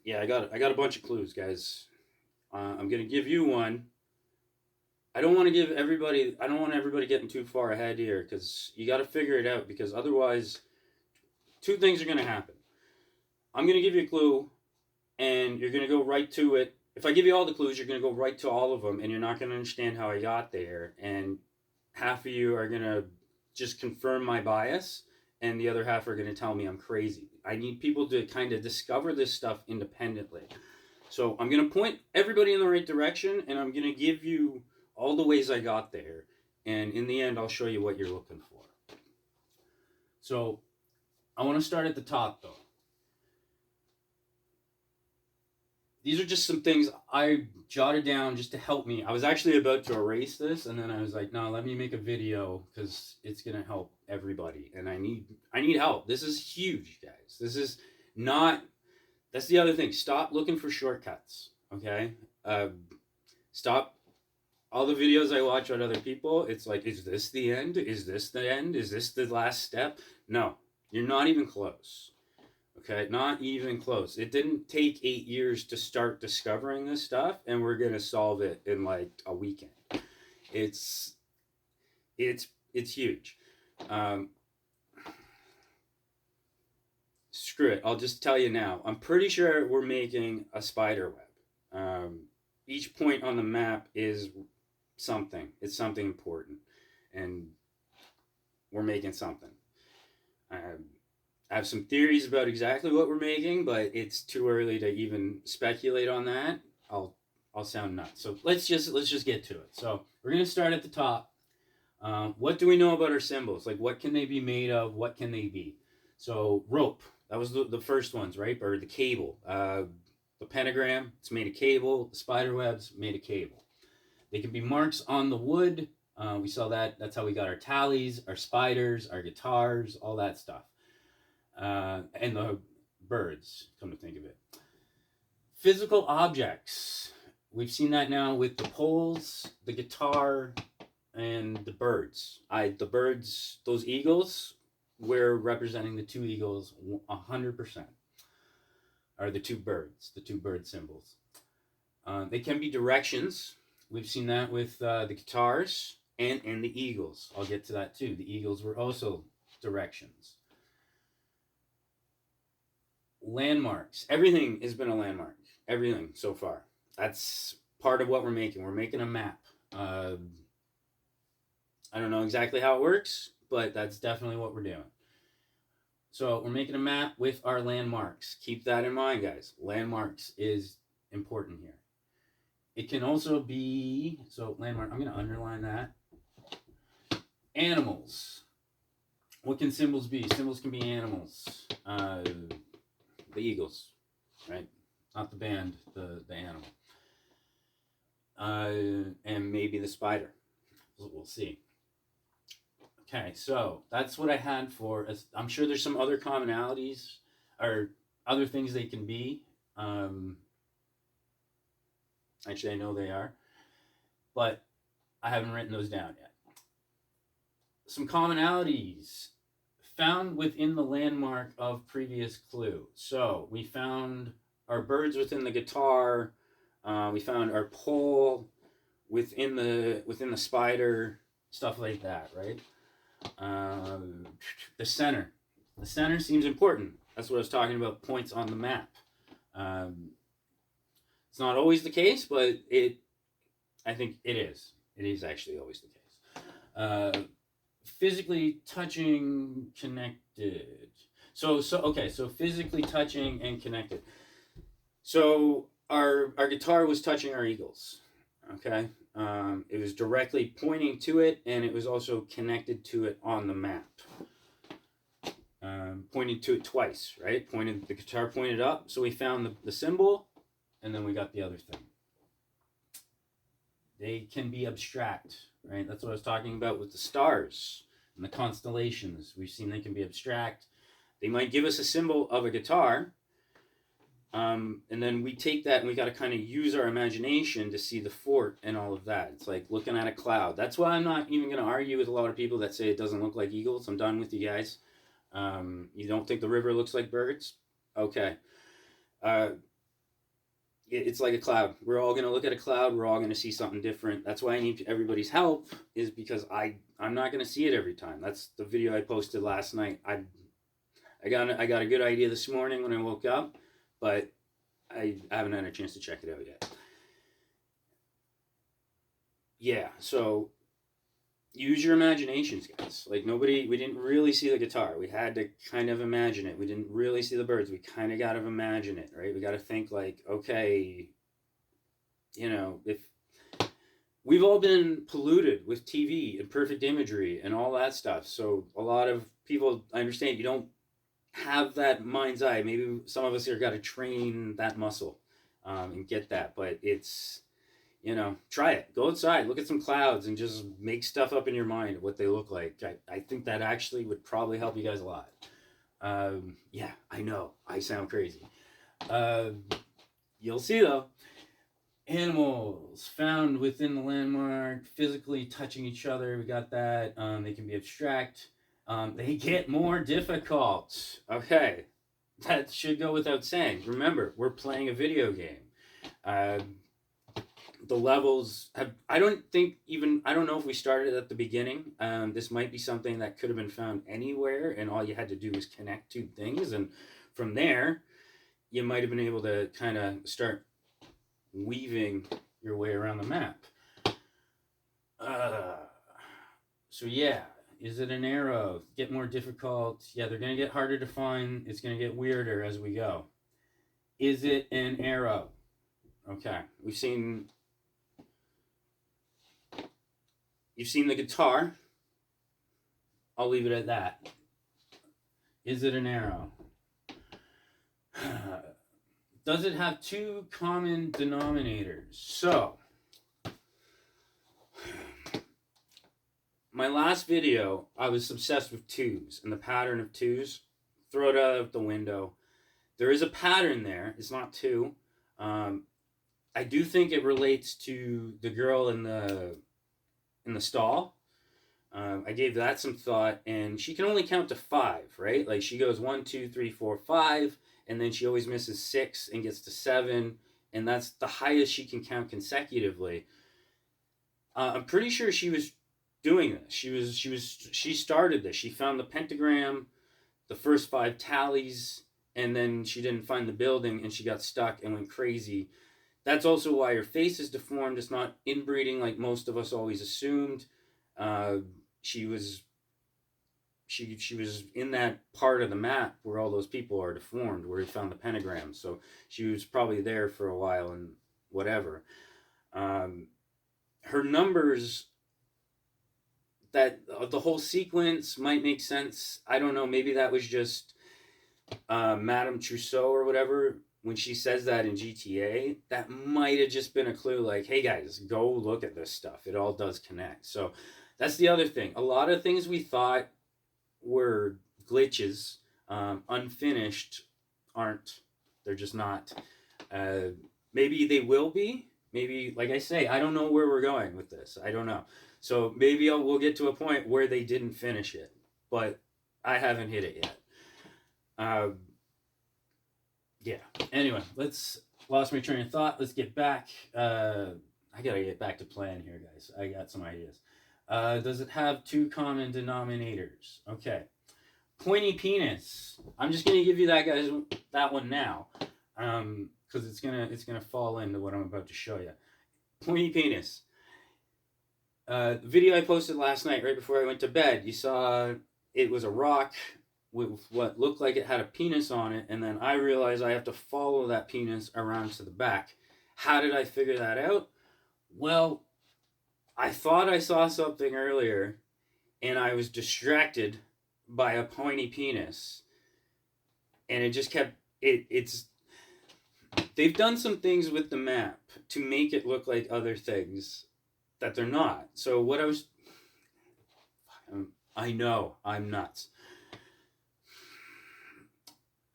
yeah, I got a bunch of clues, guys. I'm gonna give you one. I don't want to give everybody. I don't want everybody getting too far ahead here because you got to figure it out. Because otherwise, two things are gonna happen. I'm gonna give you a clue, and you're gonna go right to it. If I give you all the clues, you're gonna go right to all of them, and you're not gonna understand how I got there. And half of you are gonna just confirm my bias, and the other half are gonna tell me I'm crazy. I need people to kind of discover this stuff independently. So I'm gonna point everybody in the right direction, and I'm gonna give you all the ways I got there. And in the end, I'll show you what you're looking for. So I want to start at the top, though. These are just some things I jotted down just to help me. I was actually about to erase this, and then I was like, no, let me make a video because it's gonna help everybody, and I need help. This is huge, guys. This is not. That's the other thing. Stop looking for shortcuts. Okay. Stop all the videos I watch on other people. It's like, is this the end? Is this the end? Is this the last step? No, you're not even close. Okay, not even close. It didn't take 8 years to start discovering this stuff, and we're gonna solve it in like a weekend. It's it's huge. Um, Screw it. I'll just tell you now. I'm pretty sure we're making a spider web. Each point on the map is something. It's something important, and we're making something. Um, I have some theories about exactly what we're making, but it's too early to even speculate on that. I'll sound nuts. So let's just get to it. So we're gonna start at the top. What do we know about our symbols? Like, what can they be made of? What can they be? So rope. That was the first ones, right? Or the cable. The pentagram. It's made of cable. The spider web's made of cable. They can be marks on the wood. We saw that. That's how we got our tallies, our spiders, our guitars, all that stuff. And the birds, come to think of it. Physical objects. We've seen that now with the poles, the guitar, and the birds. The birds, those eagles, we're representing the two eagles 100%. Are the two bird symbols. They can be directions. We've seen that with the guitars and the eagles. I'll get to that too. The eagles were also directions. Landmarks. Everything has been a landmark. Everything so far. That's part of what we're making. We're making a map. I don't know exactly how it works, but that's definitely what we're doing. So we're making a map with our landmarks. Keep that in mind, guys. Landmarks is important here. It can also be, so landmark, I'm going to underline that. Animals. What can symbols be? Symbols can be animals. The eagles, right? Not the band, the animal. And maybe the spider. We'll see. Okay, so that's what I had for. I'm sure there's some other commonalities or other things they can be. Actually, I know they are, but I haven't written those down yet. Some commonalities found within the landmark of previous clue. So we found our birds within the guitar. We found our pole within the spider, stuff like that, right? The center. The center seems important. That's what I was talking about, points on the map. It's not always the case, but I think it is. It is actually always the case. Physically touching, connected. So physically touching and connected. So our guitar was touching our eagles. Okay. It was directly pointing to it, and it was also connected to it on the map. Pointed to it twice, right? The guitar pointed up, so we found the symbol, and then we got the other thing. They can be abstract, right? That's what I was talking about with the stars and the constellations. We've seen they can be abstract. They might give us a symbol of a guitar, and then we take that and we got to kind of use our imagination to see the fort and all of that. It's like looking at a cloud. That's why I'm not even going to argue with a lot of people that say it doesn't look like eagles. I'm done with you guys. You don't think the river looks like birds? Okay. it's like a cloud. We're all going to look at a cloud. We're all going to see something different. That's why I need everybody's help, is because I'm not going to see it every time. That's the video I posted last night. I got a good idea this morning when I woke up, but I haven't had a chance to check it out yet. Yeah, so use your imaginations, guys. Like, we didn't really see the guitar. We had to kind of imagine it. We didn't really see the birds. We kind of got to imagine it, right? We got to think like, okay, if we've all been polluted with TV and perfect imagery and all that stuff. So a lot of people, I understand, you don't have that mind's eye. Maybe some of us here got to train that muscle and get that. But it's, try it. Go outside, look at some clouds, and just make stuff up in your mind of what they look like. I think that actually would probably help you guys a lot. Yeah, I know. I sound crazy. You'll see, though. Animals found within the landmark, physically touching each other. We got that. They can be abstract. They get more difficult. Okay. That should go without saying. Remember, we're playing a video game. The levels I don't know if we started at the beginning. This might be something that could have been found anywhere, and all you had to do was connect two things, and from there you might have been able to kind of start weaving your way around the map. So yeah, is it an arrow? Get more difficult. Yeah, they're gonna get harder to find. It's gonna get weirder as we go. Is it an arrow? Okay, you've seen the guitar. I'll leave it at that. Is it an arrow? Does it have two common denominators? So, my last video, I was obsessed with twos and the pattern of twos. Throw it out the window. There is a pattern there. It's not two. I do think it relates to the girl in the stall. I gave that some thought, and she can only count to 5, right? Like, she goes 1, 2, 3, 4, 5, and then she always misses 6 and gets to 7, and that's the highest she can count consecutively. I'm pretty sure she was doing this. She started this. She found the pentagram, the first 5 tallies, and then she didn't find the building, and she got stuck and went crazy. That's also why her face is deformed. It's not inbreeding like most of us always assumed. She was in that part of the map where all those people are deformed, where he found the pentagram. So she was probably there for a while and whatever. Her numbers, that the whole sequence might make sense. I don't know. Maybe that was just Madame Trousseau or whatever. When she says that in GTA, that might have just been a clue, like, hey guys, go look at this stuff. It all does connect. So that's the other thing. A lot of things we thought were glitches, unfinished, aren't. They're just not. Maybe they will be. Maybe, like I say, I don't know where we're going with this. I don't know. So maybe we'll get to a point where they didn't finish it. But I haven't hit it yet. Yeah. Anyway, lost my train of thought. Let's get back. I gotta get back to plan here, guys. I got some ideas. Does it have two common denominators? Okay. Pointy penis. I'm just gonna give you that one now, because it's gonna fall into what I'm about to show you. Pointy penis. The video I posted last night, right before I went to bed, you saw it was a rock with what looked like it had a penis on it, and then I realized I have to follow that penis around to the back. How did I figure that out? Well, I thought I saw something earlier, and I was distracted by a pointy penis, and it just kept it's they've done some things with the map to make it look like other things that they're not. So what I know I'm nuts.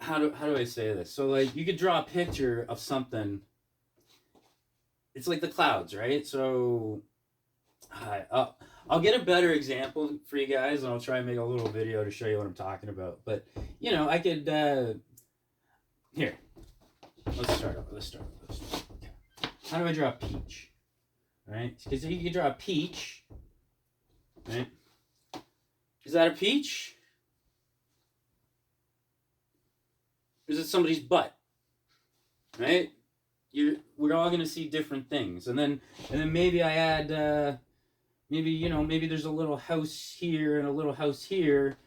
How do I say this? So, like, you could draw a picture of something. It's like the clouds, right? So I'll get a better example for you guys, and I'll try and make a little video to show you what I'm talking about. But, I could here. Let's start over. how do I draw a peach? Right? Because you can draw a peach. Right? Is that a peach? Or is it somebody's butt? Right? We're all gonna see different things, and then maybe I add maybe there's a little house here and a little house here,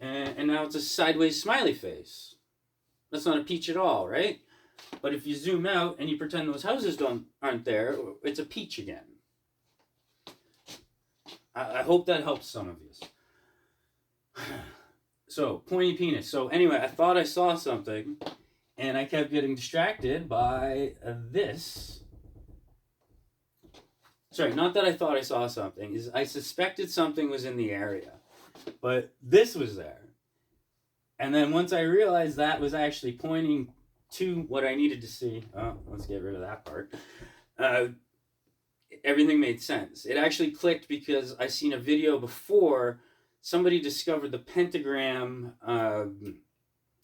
and now it's a sideways smiley face. That's not a peach at all, right? But if you zoom out and you pretend those houses aren't there, it's a peach again. I hope that helps some of you. So, pointy penis. So anyway, I thought I saw something, and I kept getting distracted by this. Sorry, not that I thought I saw something. Is I suspected something was in the area, but this was there. And then once I realized that was actually pointing to what I needed to see, let's get rid of that part. Everything made sense. It actually clicked because I seen a video before. Somebody discovered the pentagram.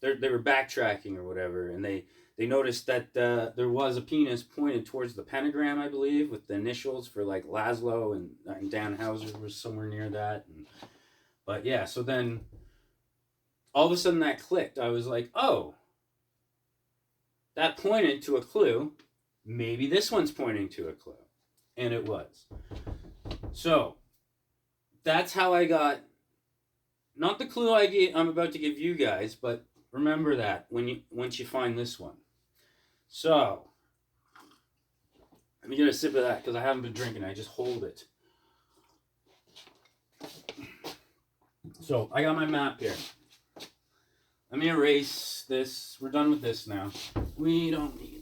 They were backtracking or whatever, and they noticed that there was a penis pointed towards the pentagram, I believe, with the initials for like Laszlo, and Dan Hauser was somewhere near that. But yeah, so then all of a sudden that clicked. I was like, oh, that pointed to a clue. Maybe this one's pointing to a clue. And it was. So that's how I got, not the clue I'm about to give you guys, but remember that once you find this one. So let me get a sip of that because I haven't been drinking. I just hold it. So I got my map here. Let me erase this. We're done with this now. We don't need